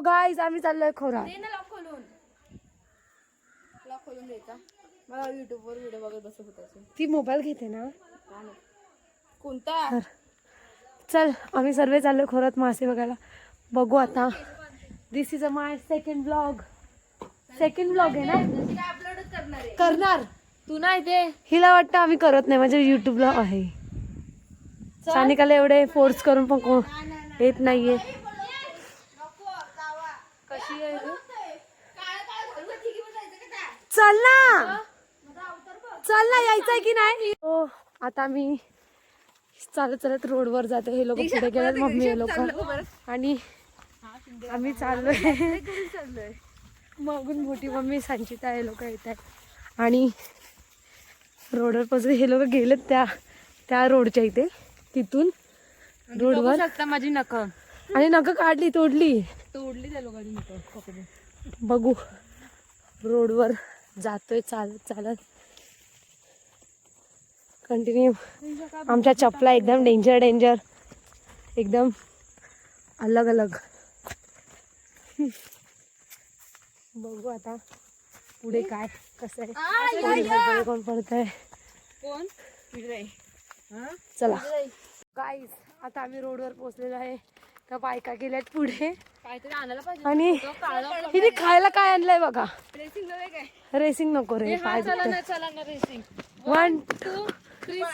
Guys आम्ही चाललोय खोरा. मला युट्यूब वर व्हिडिओ बघत बसत होता. ती मोबाईल घेते ना कोणता? चल आम्ही सर्व चाललोय खोरात मासे बघायला. बघू आता. This is a my second blog. Second blog आहे ना. अपलोड करणार तू नाही ते. हिला वाटतं आम्ही करत नाही म्हणजे युट्यूबला आहे. सानिकाला एवढे फोर्स करून पण कोण येत नाहीये. कशी आहे रे? चल ना चल ना यायचंय की नाही. हो आता मी चालत चालत रोडवर जाते. हे लोक पुढे गेल्यात मम्मी हे लोक आणि आम्ही चाललोय. मागून मोठी मम्मी संचिता हे लोक येत आहेत आणि रोडवर पासून हे लोक गेलेत त्या रोडच्या इथे. तिथून रोडवर आता माझी नख आणि नख काढली तोडली त्या लोकांनी नख. बघू रोडवर जातोय चालत चालत कंटिन्यू. आमच्या चपला एकदम डेंजर एकदम अलग अलग. बघू आता पुढे काय कसं आहे. कोण पडत आहे कोण? चला गाईज आता आम्ही रोडवर पोहोचलेलो आहे. त्या बायका गेल्यात पुढे काहीतरी आणायला पाहिजे. आणि हिने खायला काय आणलंय बघा. रेसिंग नव्हे काय? रेसिंग नको रे पाय चला ना रेसिंग. 1 2 3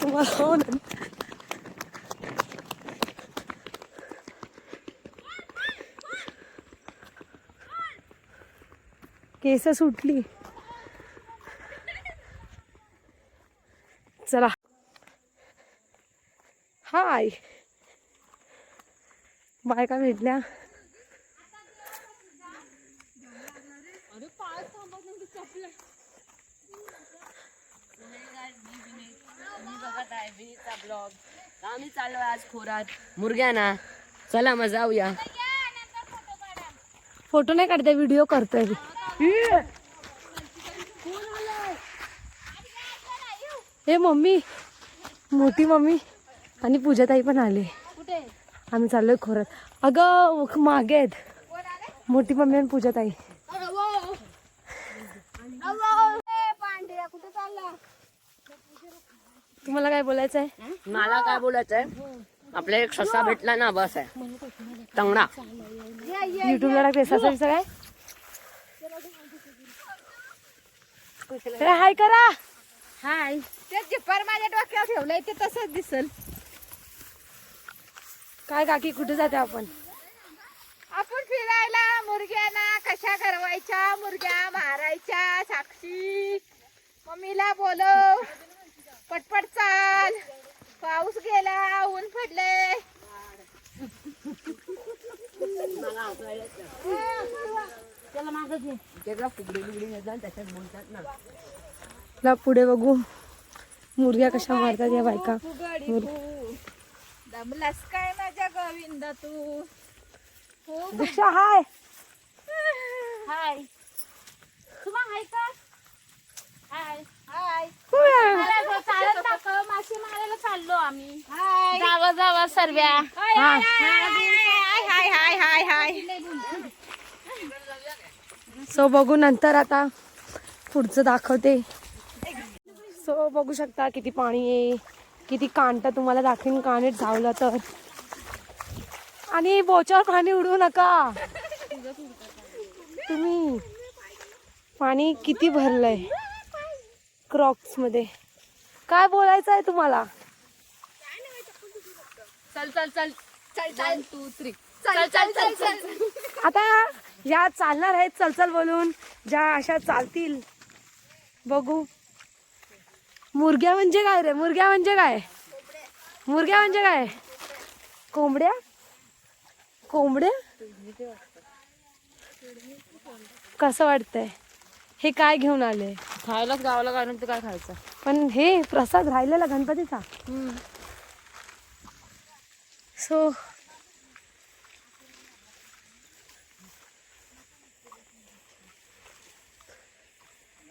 तुम्हाला हो ना. केस सुटली. चला हाय बायका भेटल्या. आम्ही चाललो आज खोरात मुर्ग्याना. चला मग जाऊया. फोटो नाही काढते व्हिडिओ करतोय. हे मम्मी मोठी मम्मी आणि पूजाताई पण आले. आम्ही चाललोय खोरात. अगं मागे आहेत मोठी मम्मी आणि पूजाताई. तुम्हाला काय बोलायचं आहे? मला काय बोलायचं आहे? आपला एक ससा भेटला ना बस आहे. तंगडा युट्यूबला टाकते ससा बिसा काय. हाय करा. हाय. ते जिप्पर माझ्या डोक्यावर ठेवलंय ते तसंच दिसल. काय काकी कुठे जाते आपण? आपण फिरायला मुर्ग्याना कशा करवायच्या, मुर्ग्या मारायच्या. साक्षी मम्मीला बोलव. पटपट चाल. पाऊस गेला ऊन पडले. त्याला मागं घे. त्याला फुगडी त्याच्यात बोलतात ना. ला पुढे बघू मुर्ग्या कशा मारतात या बायका. दमलास काय माझ्या गोविंदा तू? दीक्षा हाय. हाय. तुम्हा हाय का? हाय हाय. चालत दाखव. मासे मारायला चाललो आम्ही. हाय. जावा सर्व्या. हाय हाय हाय हाय हाय. सो बघू नंतर आता पुढचं दाखवते. सो बघू शकता किती पाणी आहे. किती कांटा तुम्हाला दाखवीन कानेट धावलं तर. आणि बोचावर पाणी उडवू नका तुम्ही. पाणी किती भरलंय क्रॉक्स मध्ये. काय बोलायचं आहे तुम्हाला? चल चल चल चल चल 2 3 चल चल चल चल. आता या चालणार आहेत चल बोलून. ज्या अशा चालतील बघू. मुर्ग्या म्हणजे काय रे? मुर्ग्या म्हणजे काय? कोंबड्या कसं वाटतंय? हे काय घेऊन आले? खायलाच गावाला कारण ते काय खायचं. पण हे प्रसाद राहिलेला गणपतीचा. सो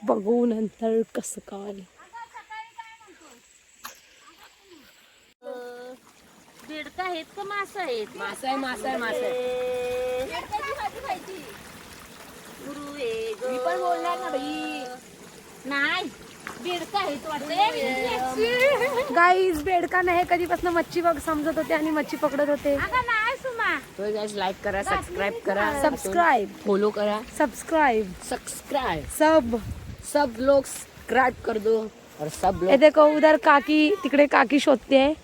बघू नंतर कसं काय. बेडका आहेत का मासा आहेत? मासा आहे मासा आहे मासा आहे. गुरु आहे ग. मी पण बोलणार ना बाई. नाही बेडका आहेत वाटते. गाईज बेडका नाही कधीपासून मच्छी बघ समजत होते आणि मच्छी पकडत होते. अगं नाही सुमा. तो गाइस लाईक करा, सबस्क्राइब करा, सबस्क्राइब फॉलो करा, सबस्क्राइब सब्सक्राइब सब लोग सब्सक्राइब कर दो और सब ये लोग देखो उधर काकी तिकडे काकी शोधते आहे.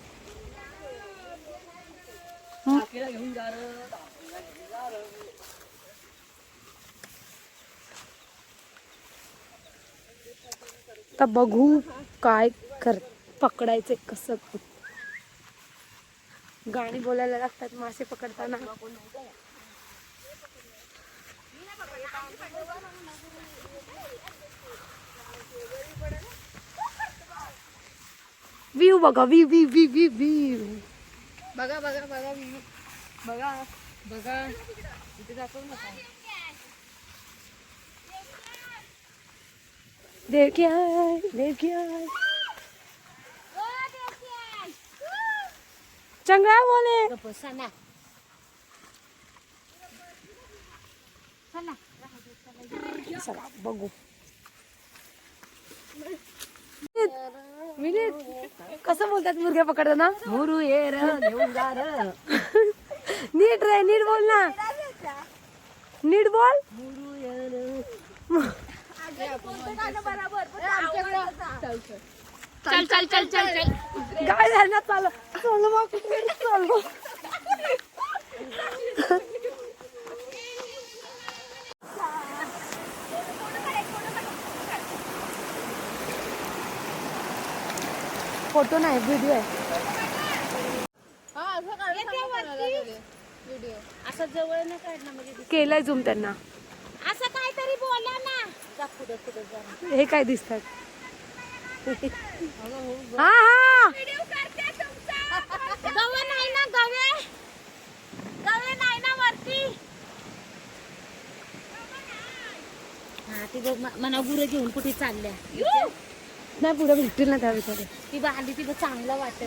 आता बघू काय कर पकडायचे कसं. गाणी बोलायला लागतात मासे पकडताना. व्ह्यू बघा व्ह्यू व्ह्यू व्ह्यू व्ह्यू बघा बघा बघा बघा बघा इथे दाखवू नका. देखिए देखिए चंगळा बोले. बसाना. चला बघू. विनीत कसं बोलतात मुर्ग्या पकडताना. मुरू ये र घेऊन जा र. नीट रे नीट बोल ना. नीट बोल. मुरू ये र. चल चल चल चल चल. काय झालं ना. चालू चालू मग चालू. फोटो नाही व्हिडिओ आहे. असं जवळ न काढणं म्हणजे केलंय झूम त्यांना. असं काहीतरी बोला ना. जा पुढे पुढे जा. हे काय दिसतात. हा हा गवे नाही ना गवे. गवे नाही ना वरती. हा ती बघ मना गुरं घेऊन कुठे चालल्या. नाही पुढे भेटतील ना त्या विचार. ती बांधली ती चांगलं वाटत.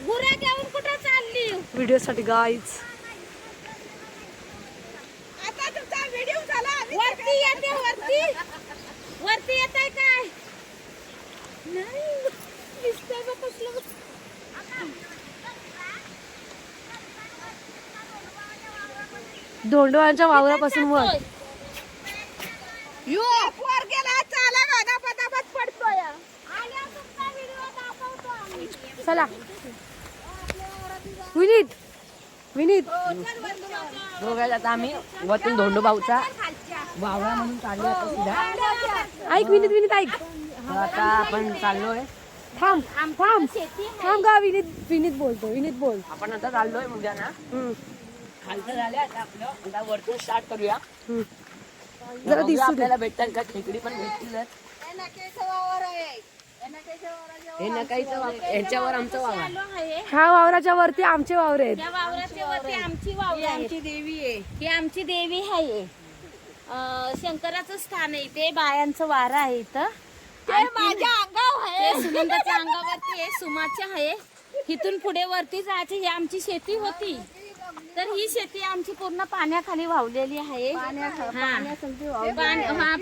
गुरं घेऊन कुठे चालली. व्हिडिओ साठी गाईज. वरती येते वरती. वरती येत आहे काय. नाही दिसतंय बघ कसलं. धोंडवांच्या वावरापासून वर. चला विनीत विनीत. दोघांना आता आम्ही वतून धोंडोबाऊचा वावरा म्हणून चाललो आता सीधा. ऐक विनीत विनीत ऐक. तर आता आपण चाललोय. थांब थांब थांब का विनीत विनीत बोलतो. विनीत बोल. आपण आता चाललोय मुद्दा ना. हम्म, खालचं झालं आता आपलं. आता वरतून स्टार्ट करूया. हम्म. जरा बघूया दिसू दे. आपल्याला भेटतात का. खेकडी पण भेटतील. हे नकाईचं वावर. ह्याच्यावर आमचं वावर. चालू आहे. ह्या वावराच्या वरती आमचे वावर आहेत. त्या वावराच्या वरती आमची वावर आहे. आमची देवी आहे. ही आमची देवी आहे. शंकराचं स्थान आहे. ते बायांचं वारा आहे इथं. माझ्या अंगावर आहे. सुनंदाच्या अंगावरती आहे. सुमाच्या आहे. इथून पुढे वरती जायची. ही आमची शेती होती. तर ही शेती आमची पूर्ण पाण्याखाली वाहलेली आहे.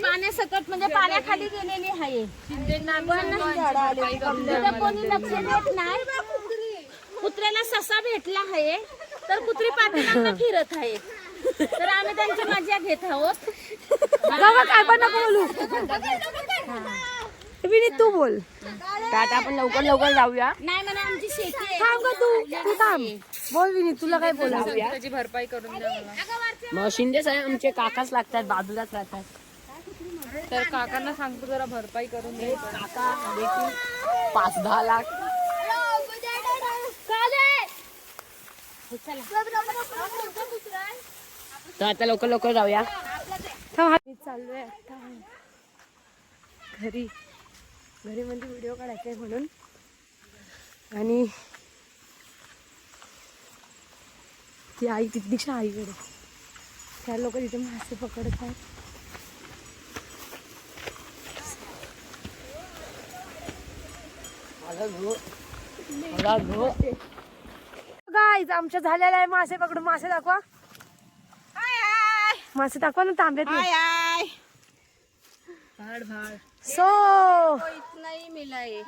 पाण्यासकट म्हणजे पाण्याखाली गेलेली आहे. पण कोणी लक्ष देत नाही. कुत्र्याला ससा भेटला आहे तर कुत्री पाठीमागं फिरत आहे. तर आम्ही त्यांची मजा घेत आहोत. गावा काय पण नको बोलू. विनीत तू बोल. तर आता आपण लवकर लवकर जाऊया. नाही म्हणा आमची शेती आहे. थांब का तू थांब. बोल विनीत तुला काय बोलायचं. त्याची भरपाई करून द्या मला. मग शिंदे साहेब आमचे काकाच लागतात. बाजूलाच राहतात. तर काकांना सांगतो जरा भरपाई करून दे. काका देखील 5-10 लाख. तर आता लवकर लवकर जाऊया. थांब हा चाललोय आता घरी. घरी म्हणजे व्हिडिओ काढायचा आहे म्हणून. आणि ती आई तिथलीच्या आईकडे. त्या लोक तिथे मासे पकडत आहेत. गाईज आमच्या झालेला आहे मासे पकडून. मासे दाखवा, मासे दाखवा ना तांब्यात. सो इतना ही मिला है,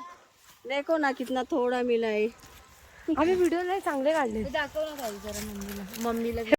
देखो ना कितना थोड़ा मिला है. आम्ही व्हिडिओ नाही चांगले काढले. दाखव ना काही जरा मम्मीला.